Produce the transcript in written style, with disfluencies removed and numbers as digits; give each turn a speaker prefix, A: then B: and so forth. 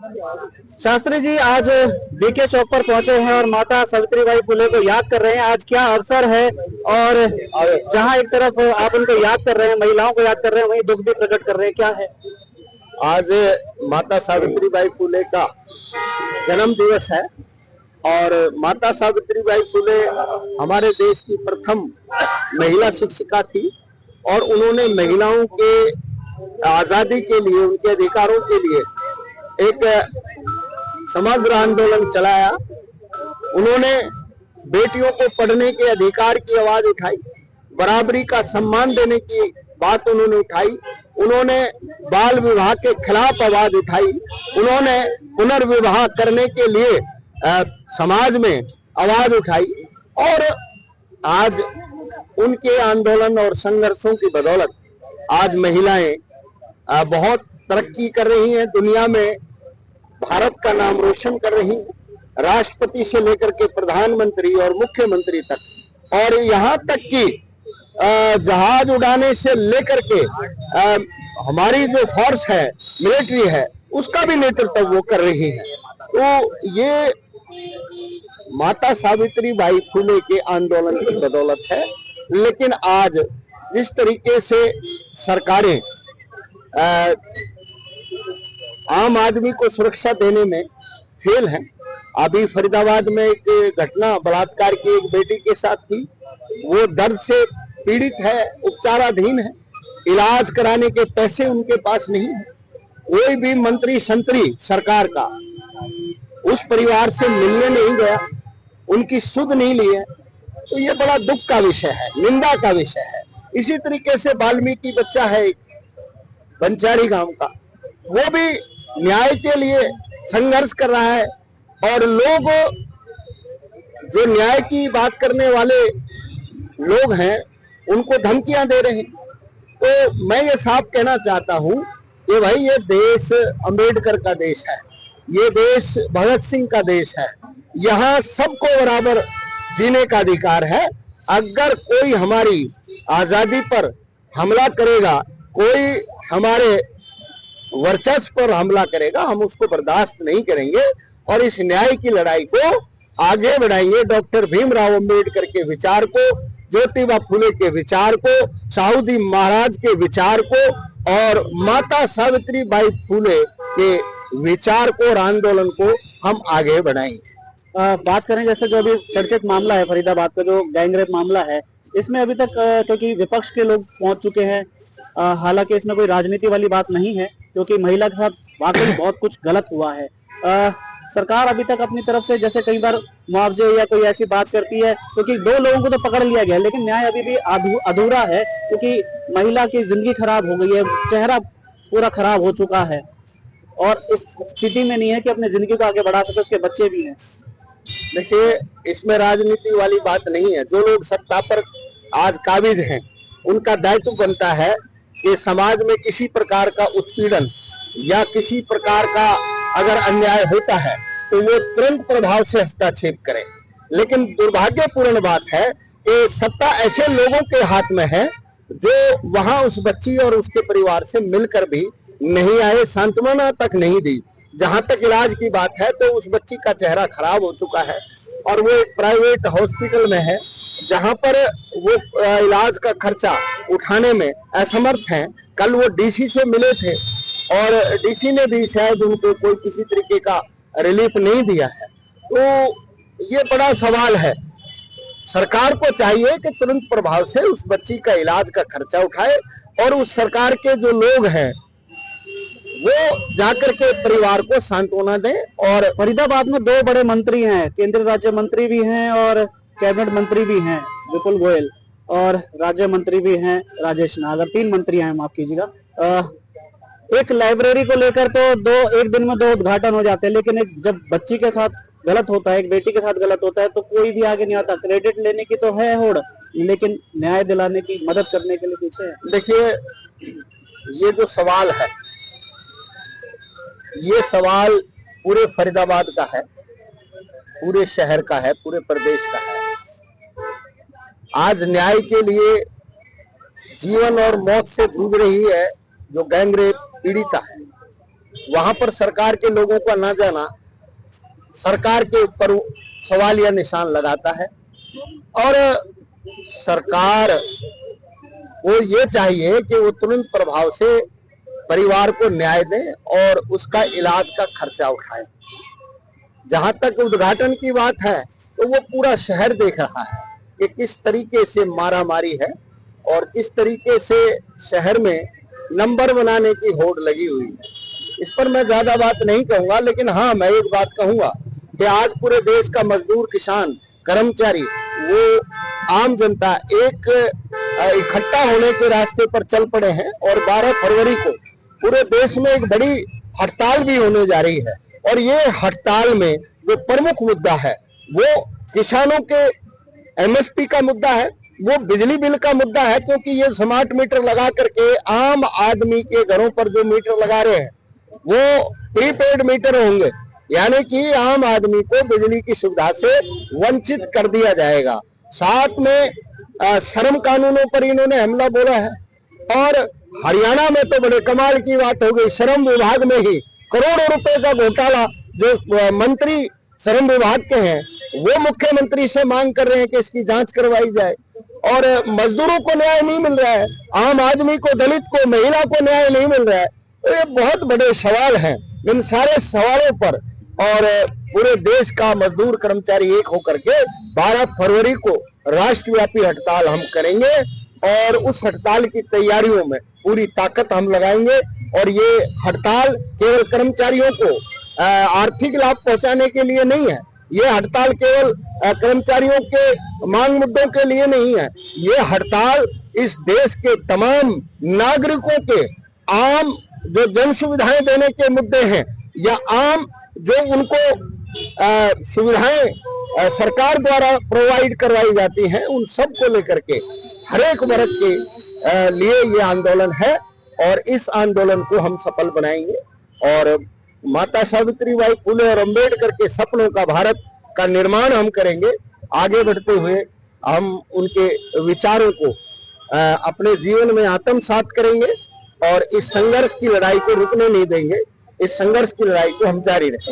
A: शास्त्री जी आज बीके चौक पर पहुंचे हैं और माता सावित्रीबाई फुले को याद कर रहे हैं। आज क्या अवसर है और जहां एक तरफ आप उनको याद कर रहे हैं, महिलाओं को याद कर रहे हैं, वहीं दुख भी प्रकट कर रहे हैं, क्या है?
B: आज माता सावित्रीबाई फुले का जन्म दिवस है और माता सावित्रीबाई फुले हमारे देश की प्रथम महिला शिक्षिका थी और उन्होंने महिलाओं के आजादी के लिए, उनके अधिकारों के लिए एक समग्र आंदोलन चलाया। उन्होंने बेटियों को पढ़ने के अधिकार की आवाज उठाई, बराबरी का सम्मान देने की बात उन्होंने उठाई, उन्होंने बाल विवाह के खिलाफ आवाज उठाई, उन्होंने पुनर्विवाह करने के लिए समाज में आवाज उठाई और आज उनके आंदोलन और संघर्षों की बदौलत आज महिलाएं बहुत तरक्की कर रही हैं, दुनिया में भारत का नाम रोशन कर रही, राष्ट्रपति से लेकर के प्रधानमंत्री और मुख्यमंत्री तक, और यहाँ तक कि जहाज उड़ाने से लेकर के हमारी जो फोर्स है, मिलिट्री है, उसका भी नेतृत्व वो कर रही है। तो ये माता सावित्रीबाई फुले के आंदोलन की बदौलत है। लेकिन आज जिस तरीके से सरकारें आम आदमी को सुरक्षा देने में फेल हैं, अभी फरीदाबाद में एक घटना बलात्कार की एक बेटी के साथ थी, वो दर्द से पीड़ित है, उपचाराधीन है, इलाज कराने के पैसे उनके पास नहीं है, कोई भी मंत्री संतरी सरकार का उस परिवार से मिलने नहीं गया, उनकी सुध नहीं ली है। तो ये बड़ा दुख का विषय है, निंदा का विषय है। इसी तरीके से वाल्मीकि बच्चा है बंचारी गांव का, वो भी न्याय के लिए संघर्ष कर रहा है और लोग जो न्याय की बात करने वाले लोग हैं उनको धमकियां दे रहे हैं। तो मैं ये साफ कहना चाहता हूं कि भाई ये देश अंबेडकर का देश है, ये देश भगत सिंह का देश है, यहाँ सबको बराबर जीने का अधिकार है। अगर कोई हमारी आजादी पर हमला करेगा, कोई हमारे वर्चस्व पर हमला करेगा, हम उसको बर्दाश्त नहीं करेंगे और इस न्याय की लड़ाई को आगे बढ़ाएंगे। डॉक्टर भीमराव अंबेडकर के विचार को, ज्योतिबा फुले के विचार को, साहू जी महाराज के विचार को और माता सावित्रीबाई फुले के विचार को और आंदोलन को हम आगे बढ़ाएंगे।
A: बात करें जैसे जो अभी चर्चित मामला है फरीदाबाद का, जो गैंगरेप मामला है, इसमें अभी तक क्योंकि विपक्ष के लोग पहुंच चुके हैं, हालांकि इसमें कोई राजनीति वाली बात नहीं है, क्योंकि महिला के साथ वाकई बहुत कुछ गलत हुआ है। सरकार अभी तक अपनी तरफ से जैसे कई बार मुआवजे या कोई ऐसी बात करती है, क्योंकि 2 लोगों को तो पकड़ लिया गया, लेकिन न्याय अभी भी अधूरा है, क्योंकि महिला की जिंदगी खराब हो गई है, चेहरा पूरा खराब हो चुका है और इस स्थिति में नहीं है कि अपनी जिंदगी को आगे बढ़ा सके, उसके बच्चे भी हैं।
B: देखिए, इसमें राजनीति वाली बात नहीं है। जो लोग सत्ता पर आज काबिज हैं, उनका दायित्व बनता है कि समाज में किसी प्रकार का उत्पीड़न या किसी प्रकार का अगर अन्याय होता है तो वो तुरंत प्रभाव से हस्तक्षेप करें। लेकिन दुर्भाग्यपूर्ण बात है कि सत्ता ऐसे लोगों के हाथ में है जो वहां उस बच्ची और उसके परिवार से मिलकर भी नहीं आए, सांत्वना तक नहीं दी। जहां तक इलाज की बात है तो उस बच्ची का चेहरा खराब हो चुका है और वो एक प्राइवेट हॉस्पिटल में है, जहां पर वो इलाज का खर्चा उठाने में असमर्थ हैं। कल वो डीसी से मिले थे और डीसी ने भी शायद उनको कोई किसी तरीके का रिलीफ नहीं दिया है। तो ये बड़ा सवाल है। सरकार को चाहिए कि तुरंत प्रभाव से उस बच्ची का इलाज का खर्चा उठाए और उस सरकार के जो लोग हैं वो जाकर के परिवार को सांत्वना दें। और
A: फरीदाबाद में 2 बड़े मंत्री हैं, केंद्रीय राज्य मंत्री भी हैं और कैबिनेट मंत्री भी हैं विपुल गोयल, और राज्य मंत्री भी हैं राजेश नागर, 3 मंत्री हैं, माफ कीजिएगा। एक लाइब्रेरी को लेकर तो एक दिन में 2 उद्घाटन हो जाते हैं, लेकिन एक जब बच्ची के साथ गलत होता है, एक बेटी के साथ गलत होता है, तो कोई भी आगे नहीं आता। क्रेडिट लेने की तो है होड़, लेकिन न्याय दिलाने की, मदद करने के लिए पीछे है।
B: देखिए, ये जो सवाल है, ये सवाल पूरे फरीदाबाद का है, पूरे शहर का है, पूरे प्रदेश का है। आज न्याय के लिए जीवन और मौत से जूझ रही है जो गैंगरेप पीड़िता है, वहां पर सरकार के लोगों का ना जाना सरकार के ऊपर सवाल या निशान लगाता है। और सरकार को ये चाहिए कि वो तुरंत प्रभाव से परिवार को न्याय दे और उसका इलाज का खर्चा उठाए। जहां तक उद्घाटन की बात है तो वो पूरा शहर देख रहा है कि किस तरीके से मारामारी है और किस तरीके से शहर में नंबर बनाने की होड़ लगी हुई है। इस पर मैं ज्यादा बात नहीं कहूंगा, लेकिन हाँ मैं एक बात कहूंगा कि आज पूरे देश का मजदूर, किसान, कर्मचारी, वो आम जनता एक इकट्ठा होने के रास्ते पर चल पड़े हैं और 12 फरवरी को पूरे देश में एक बड़ी हड़ताल भी होने जा रही है। और ये हड़ताल में जो प्रमुख मुद्दा है वो किसानों के एमएसपी का मुद्दा है, वो बिजली बिल का मुद्दा है, क्योंकि ये स्मार्ट मीटर लगा करके आम आदमी के घरों पर जो मीटर लगा रहे हैं वो प्रीपेड मीटर होंगे, यानी कि आम आदमी को बिजली की सुविधा से वंचित कर दिया जाएगा। साथ में श्रम कानूनों पर इन्होंने हमला बोला है। और हरियाणा में तो बड़े कमाल की बात हो गई, श्रम विभाग में ही करोड़ों रुपए का घोटाला, जो मंत्री श्रम विभाग के हैं वो मुख्यमंत्री से मांग कर रहे हैं कि इसकी जांच करवाई जाए। और मजदूरों को न्याय नहीं मिल रहा है, आम आदमी को, दलित को, महिला को न्याय नहीं मिल रहा है। तो ये बहुत बड़े सवाल हैं। इन सारे सवालों पर और पूरे देश का मजदूर, कर्मचारी एक होकर के 12 फरवरी को राष्ट्रव्यापी हड़ताल हम करेंगे और उस हड़ताल की तैयारियों में पूरी ताकत हम लगाएंगे। और ये हड़ताल केवल कर्मचारियों को आर्थिक लाभ पहुंचाने के लिए नहीं है, ये हड़ताल केवल कर्मचारियों के मांग मुद्दों के लिए नहीं है, ये हड़ताल इस देश के तमाम नागरिकों के आम जो जन सुविधाएं देने के मुद्दे हैं या आम जो उनको सुविधाएं सरकार द्वारा प्रोवाइड करवाई जाती हैं, उन सब को लेकर के हर एक वर्ग के लिए ये आंदोलन है। और इस आंदोलन को हम सफल बनाएंगे और माता सावित्रीबाई फुले और अंबेडकर के सपनों का भारत का निर्माण हम करेंगे। आगे बढ़ते हुए हम उनके विचारों को अपने जीवन में आत्मसात करेंगे और इस संघर्ष की लड़ाई को रुकने नहीं देंगे। इस संघर्ष की लड़ाई को हम जारी रखेंगे।